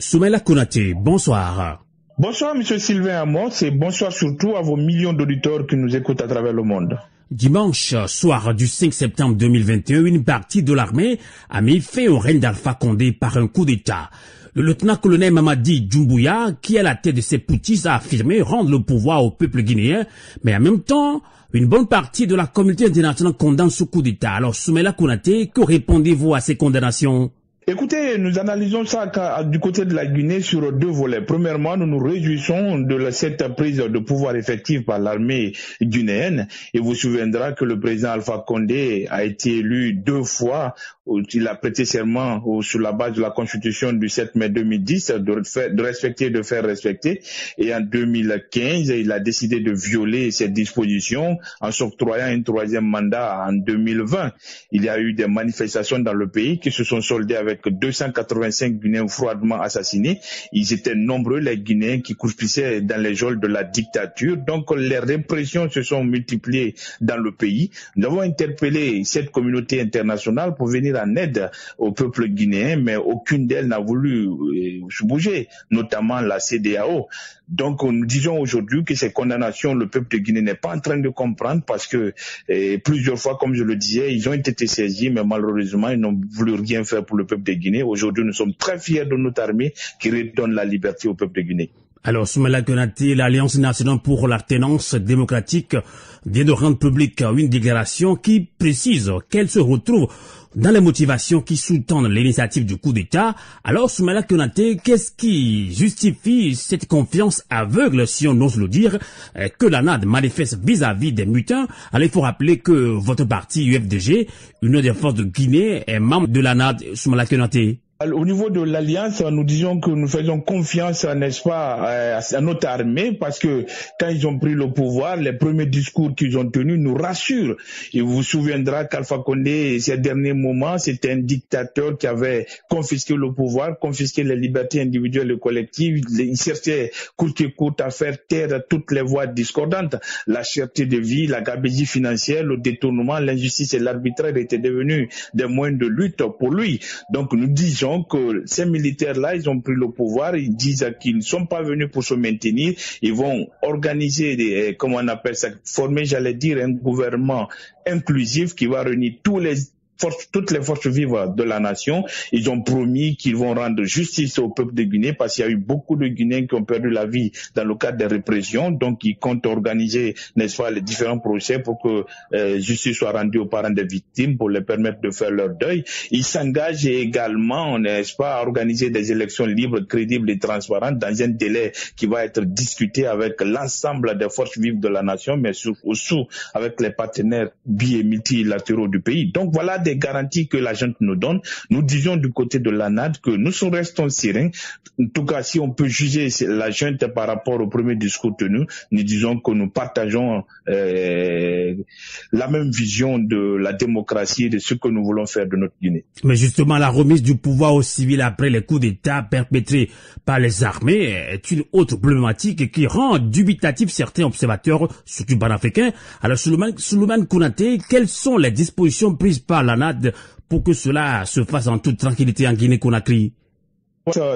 Soumaïla Konaté, bonsoir. Bonsoir M. Sylvain Amos et bonsoir surtout à vos millions d'auditeurs qui nous écoutent à travers le monde. Dimanche soir du 5 septembre 2021, une partie de l'armée a mis fin au règne d'Alpha Condé par un coup d'État. Le lieutenant-colonel Mamadi Doumbouya, qui est à la tête de ces poutistes, a affirmé rendre le pouvoir au peuple guinéen, mais en même temps, une bonne partie de la communauté internationale condamne ce coup d'État. Alors, Soumaïla Konaté, que répondez-vous à ces condamnations ? Écoutez, nous analysons ça du côté de la Guinée sur deux volets. Premièrement, nous nous réjouissons de cette prise de pouvoir effective par l'armée guinéenne. Et vous souviendra que le président Alpha Condé a été élu 2 fois. Il a prêté serment sur la base de la Constitution du 7 mai 2010 de respecter et de faire respecter. Et en 2015, il a décidé de violer cette disposition en s'octroyant un 3e mandat en 2020. Il y a eu des manifestations dans le pays qui se sont soldées avec 285 Guinéens froidement assassinés. Ils étaient nombreux, les Guinéens qui croupissaient dans les geôles de la dictature. Donc les répressions se sont multipliées dans le pays. Nous avons interpellé cette communauté internationale pour venir en aide au peuple guinéen, mais aucune d'elles n'a voulu se bouger, notamment la CEDEAO. Donc nous disons aujourd'hui que ces condamnations, le peuple de Guinée n'est pas en train de comprendre parce que plusieurs fois, comme je le disais, ils ont été saisis, mais malheureusement, ils n'ont voulu rien faire pour le peuple de Guinée. Aujourd'hui, nous sommes très fiers de notre armée qui redonne la liberté au peuple de Guinée. Alors, Soumaïla Konaté, l'Alliance nationale pour l'alternance démocratique vient de rendre publique une déclaration qui précise qu'elle se retrouve dans les motivations qui sous-tendent l'initiative du coup d'État. Alors, Soumaïla Konaté, qu'est-ce qui justifie cette confiance aveugle, si on ose le dire, que la NAD manifeste vis-à-vis des mutins? Alors, il faut rappeler que votre parti UFDG, Union des forces de Guinée, est membre de la NAD, Soumaïla Konaté. Au niveau de l'Alliance, nous disons que nous faisons confiance, n'est-ce pas, à notre armée parce que quand ils ont pris le pouvoir, les premiers discours qu'ils ont tenus nous rassurent. Et vous vous souviendra qu'Alpha Condé, ces derniers moments, c'était un dictateur qui avait confisqué le pouvoir, confisqué les libertés individuelles et collectives. Il cherchait coûte que coûte à faire taire toutes les voix discordantes. La cherté de vie, la gabegie financière, le détournement, l'injustice et l'arbitraire étaient devenus des moyens de lutte pour lui. Donc nous disons que ces militaires-là, ils ont pris le pouvoir, ils disent qu'ils ne sont pas venus pour se maintenir, ils vont organiser, comment on appelle ça, former, j'allais dire, un gouvernement inclusif qui va réunir toutes les forces vives de la nation. Ils ont promis qu'ils vont rendre justice au peuple de Guinée parce qu'il y a eu beaucoup de Guinéens qui ont perdu la vie dans le cadre des répressions. Donc, ils comptent organiser, n'est-ce pas, les différents procès pour que justice soit rendue aux parents des victimes pour les permettre de faire leur deuil. Ils s'engagent également, n'est-ce pas, à organiser des élections libres, crédibles et transparentes dans un délai qui va être discuté avec l'ensemble des forces vives de la nation, mais surtout avec les partenaires bi- et multilatéraux du pays. Donc, voilà des garanties que la junte nous donne. Nous disons du côté de la NAD que nous restons sereins. En tout cas, si on peut juger la junte par rapport au premier discours tenu, nous disons que nous partageons la même vision de la démocratie et de ce que nous voulons faire de notre Guinée. Mais justement, la remise du pouvoir aux civils après les coups d'État perpétrés par les armées est une autre problématique qui rend dubitatif certains observateurs, surtout panafricains. Alors, Soumaïla Konaté, quelles sont les dispositions prises par la NAD pour que cela se fasse en toute tranquillité en Guinée-Conakry?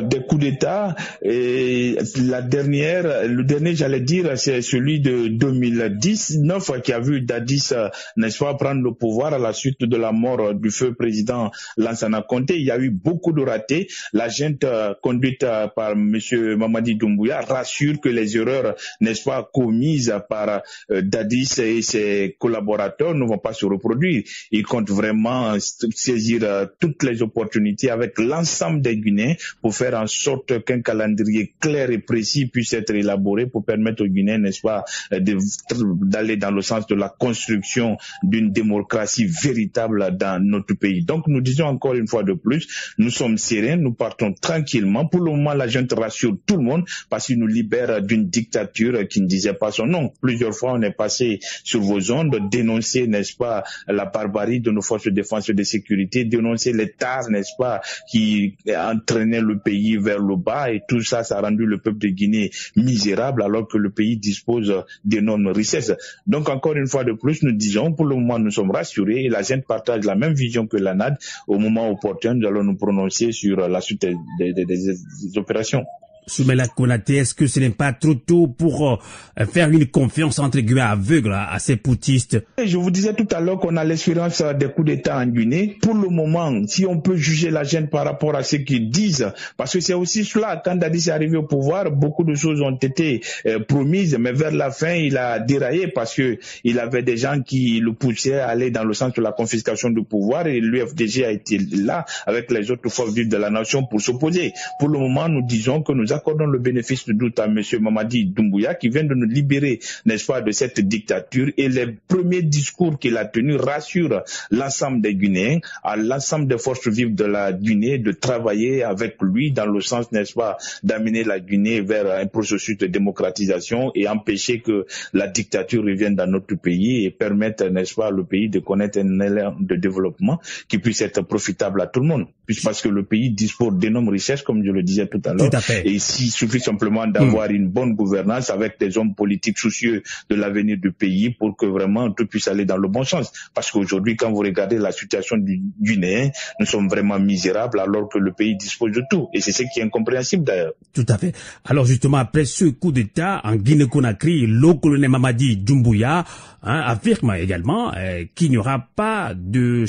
Des coups d'État et le dernier j'allais dire c'est celui de 2019 qui a vu Dadis, n'est-ce pas, prendre le pouvoir à la suite de la mort du feu président Lansana Conté. Il y a eu beaucoup de ratés. La junte conduite par monsieur Mamadi Doumbouya rassure que les erreurs, n'est-ce pas, commises par Dadis et ses collaborateurs ne vont pas se reproduire. Ils comptent vraiment saisir toutes les opportunités avec l'ensemble des Guinéens pour faire en sorte qu'un calendrier clair et précis puisse être élaboré pour permettre aux Guinéens, n'est-ce pas, d'aller dans le sens de la construction d'une démocratie véritable dans notre pays. Donc nous disons encore une fois de plus, nous sommes sereins, nous partons tranquillement. Pour le moment, la junte rassure tout le monde parce qu'il nous libère d'une dictature qui ne disait pas son nom. Plusieurs fois, on est passé sur vos ondes, dénoncer, n'est-ce pas, la barbarie de nos forces de défense et de sécurité, dénoncer les tares, n'est-ce pas, qui entraînaient le le pays vers le bas, et tout ça, ça a rendu le peuple de Guinée misérable alors que le pays dispose d'énormes richesses. Donc encore une fois de plus, nous disons, pour le moment nous sommes rassurés et la gente partage la même vision que l'ANAD. Au moment opportun, nous allons nous prononcer sur la suite des opérations. Soumaïla Konaté, est-ce que ce n'est pas trop tôt pour faire une confiance entre guillemets aveugle à ces poutistes? Je vous disais tout à l'heure qu'on a l'expérience des coups d'État en Guinée. Pour le moment, si on peut juger la gente par rapport à ce qu'ils disent, parce que c'est aussi cela, quand Dadis est arrivé au pouvoir, beaucoup de choses ont été promises, mais vers la fin, il a déraillé parce que il avait des gens qui le poussaient à aller dans le sens de la confiscation du pouvoir, et l'UFDG a été là avec les autres forces vives de la nation pour s'opposer. Pour le moment, nous disons que nous accordons le bénéfice du doute à M. Mamadi Doumbouya qui vient de nous libérer, n'est-ce pas, de cette dictature, et les premiers discours qu'il a tenus rassurent l'ensemble des Guinéens, à l'ensemble des forces vives de la Guinée de travailler avec lui dans le sens, n'est-ce pas, d'amener la Guinée vers un processus de démocratisation et empêcher que la dictature revienne dans notre pays et permettre, n'est-ce pas, le pays de connaître un élan de développement qui puisse être profitable à tout le monde. Parce que le pays dispose d'énormes richesses, comme je le disais tout à l'heure. Et s'il suffit simplement d'avoir une bonne gouvernance avec des hommes politiques soucieux de l'avenir du pays pour que vraiment tout puisse aller dans le bon sens. Parce qu'aujourd'hui, quand vous regardez la situation du Guinéen, nous sommes vraiment misérables alors que le pays dispose de tout. Et c'est ce qui est incompréhensible d'ailleurs. Tout à fait. Alors justement, après ce coup d'État en Guinée-Conakry, le colonel Mamadi Doumbouya affirme également qu'il n'y aura pas il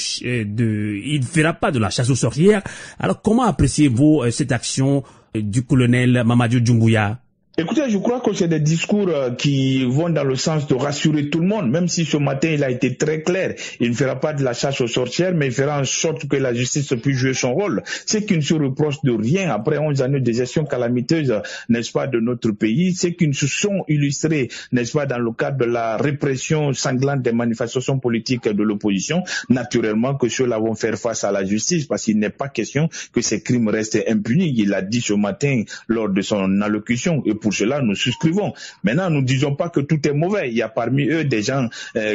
ne fera pas de la chasse aux sorcières. Alors comment appréciez-vous cette action du colonel Mamadi Doumbouya? Écoutez, je crois que c'est des discours qui vont dans le sens de rassurer tout le monde, même si ce matin il a été très clair. Il ne fera pas de la chasse aux sorcières, mais il fera en sorte que la justice puisse jouer son rôle. C'est qu'il ne se reproche de rien après 11 années de gestion calamiteuse, n'est-ce pas, de notre pays. C'est qu'ils se sont illustrés, n'est-ce pas, dans le cadre de la répression sanglante des manifestations politiques de l'opposition. Naturellement que ceux-là vont faire face à la justice parce qu'il n'est pas question que ces crimes restent impunis. Il l'a dit ce matin lors de son allocution. Et pour cela, nous souscrivons. Maintenant, nous ne disons pas que tout est mauvais. Il y a parmi eux des gens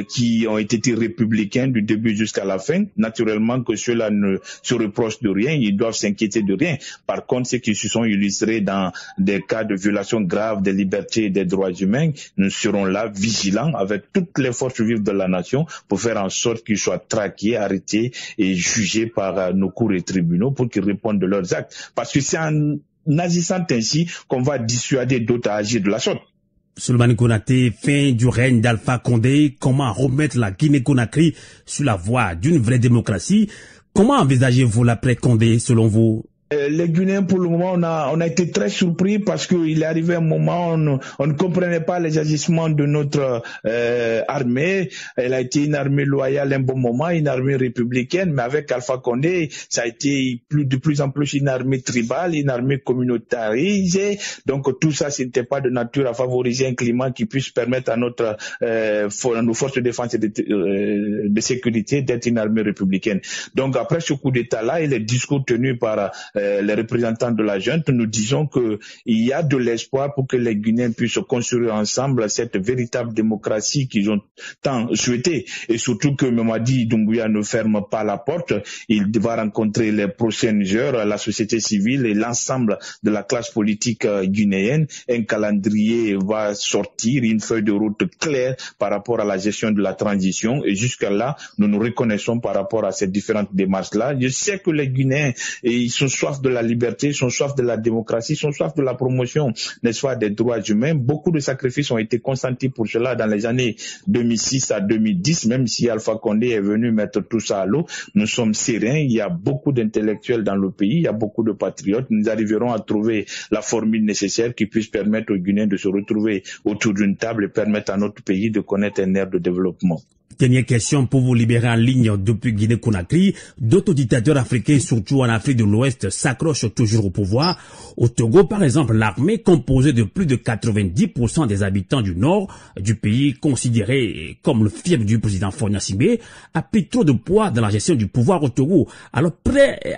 qui ont été républicains du début jusqu'à la fin. Naturellement que ceux-là ne se reprochent de rien, ils doivent s'inquiéter de rien. Par contre, ceux qui se sont illustrés dans des cas de violation grave des libertés et des droits humains, nous serons là vigilants avec toutes les forces vives de la nation pour faire en sorte qu'ils soient traqués, arrêtés et jugés par nos cours et tribunaux pour qu'ils répondent de leurs actes. Parce que c'est en agissant ainsi qu'on va dissuader d'autres à agir de la sorte. Soumaïla Konaté, fin du règne d'Alpha Condé, comment remettre la Guinée-Conakry sur la voie d'une vraie démocratie? Comment envisagez-vous l'après-Condé selon vous? Les Guinéens, pour le moment, on a été très surpris parce qu'il est arrivé un moment où on ne comprenait pas les agissements de notre armée. Elle a été une armée loyale un bon moment, une armée républicaine, mais avec Alpha Condé, ça a été de plus en plus une armée tribale, une armée communautarisée. Donc tout ça, ce n'était pas de nature à favoriser un climat qui puisse permettre à nos forces de défense et de sécurité d'être une armée républicaine. Donc après ce coup d'État-là et les discours tenus par les représentants de la junte, nous disons que il y a de l'espoir pour que les Guinéens puissent construire ensemble cette véritable démocratie qu'ils ont tant souhaité. Et surtout que Mamadi Doumbouya ne ferme pas la porte. Il va rencontrer les prochaines heures la société civile et l'ensemble de la classe politique guinéenne. Un calendrier va sortir, une feuille de route claire par rapport à la gestion de la transition. Et jusqu'à là, nous nous reconnaissons par rapport à ces différentes démarches-là. Je sais que les Guinéens, ils sont soif de la liberté, sont soif de la démocratie, sont soif de la promotion, n'est-ce pas, des droits humains. Beaucoup de sacrifices ont été consentis pour cela dans les années 2006 à 2010, même si Alpha Condé est venu mettre tout ça à l'eau. Nous sommes sereins, il y a beaucoup d'intellectuels dans le pays, il y a beaucoup de patriotes. Nous arriverons à trouver la formule nécessaire qui puisse permettre aux Guinéens de se retrouver autour d'une table et permettre à notre pays de connaître un ère de développement. Dernière question pour vous libérer en ligne depuis Guinée-Conakry. D'autres dictateurs africains, surtout en Afrique de l'Ouest, s'accrochent toujours au pouvoir. Au Togo, par exemple, l'armée, composée de plus de 90% des habitants du nord du pays, considéré comme le fief du président Faure Gnassingbé, a pris trop de poids dans la gestion du pouvoir au Togo. Alors,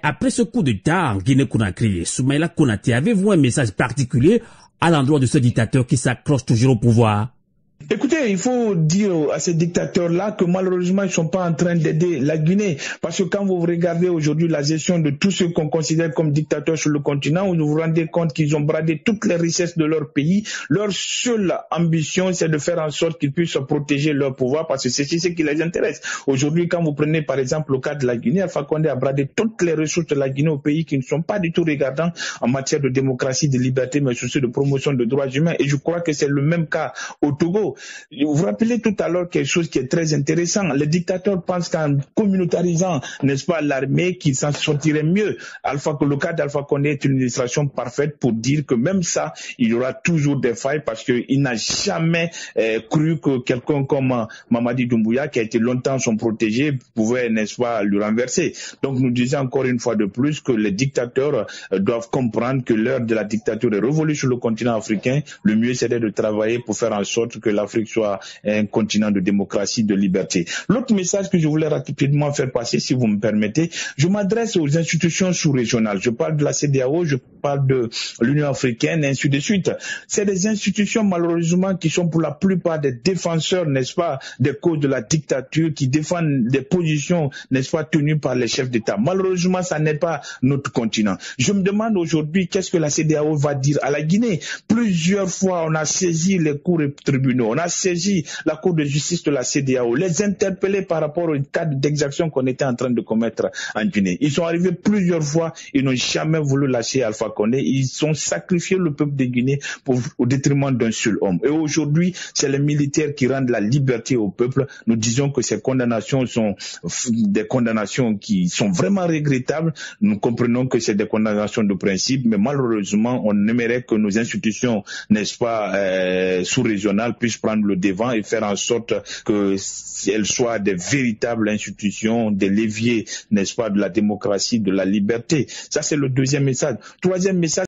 après ce coup d'État en Guinée-Conakry, Soumaïla Konaté, avez-vous un message particulier à l'endroit de ce dictateur qui s'accroche toujours au pouvoir? Écoutez, il faut dire à ces dictateurs-là que malheureusement, ils ne sont pas en train d'aider la Guinée. Parce que quand vous regardez aujourd'hui la gestion de tous ceux qu'on considère comme dictateurs sur le continent, vous vous rendez compte qu'ils ont bradé toutes les richesses de leur pays. Leur seule ambition, c'est de faire en sorte qu'ils puissent protéger leur pouvoir parce que c'est ce qui les intéresse. Aujourd'hui, quand vous prenez par exemple le cas de la Guinée, Alpha Condé a bradé toutes les ressources de la Guinée aux pays qui ne sont pas du tout regardants en matière de démocratie, de liberté, mais surtout de promotion de droits humains. Et je crois que c'est le même cas au Togo. Vous vous rappelez tout à l'heure quelque chose qui est très intéressant. Les dictateurs pensent qu'en communautarisant, n'est-ce pas, l'armée, qu'ils s'en sortiraient mieux. Le cas d'Alpha Condé est une illustration parfaite pour dire que même ça, il y aura toujours des failles parce qu'il n'a jamais cru que quelqu'un comme Mamadi Doumbouya, qui a été longtemps son protégé, pouvait, n'est-ce pas, lui renverser. Donc nous disons encore une fois de plus que les dictateurs doivent comprendre que l'heure de la dictature est révolue sur le continent africain. Le mieux serait de travailler pour faire en sorte que l'Afrique soit un continent de démocratie, de liberté. L'autre message que je voulais rapidement faire passer, si vous me permettez, je m'adresse aux institutions sous-régionales. Je parle de la CEDEAO, je parle de l'Union africaine, et ainsi de suite. C'est des institutions, malheureusement, qui sont pour la plupart des défenseurs, n'est-ce pas, des causes de la dictature, qui défendent des positions, n'est-ce pas, tenues par les chefs d'État. Malheureusement, ça n'est pas notre continent. Je me demande aujourd'hui, qu'est-ce que la CEDEAO va dire à la Guinée? Plusieurs fois, on a saisi les cours et tribunaux, on a saisi la Cour de justice de la CEDEAO, les interpeller par rapport au cadre d'exaction qu'on était en train de commettre en Guinée. Ils sont arrivés plusieurs fois, ils n'ont jamais voulu lâcher Alpha Condé, ils ont sacrifié le peuple de Guinée au détriment d'un seul homme. Et aujourd'hui, c'est les militaires qui rendent la liberté au peuple. Nous disons que ces condamnations sont des condamnations qui sont vraiment regrettables. Nous comprenons que c'est des condamnations de principe, mais malheureusement, on aimerait que nos institutions, n'est-ce pas, sous-régionales puissent prendre le devant et faire en sorte qu'elles soient des véritables institutions, des leviers, n'est-ce pas, de la démocratie, de la liberté. Ça, c'est le deuxième message. Troisième message,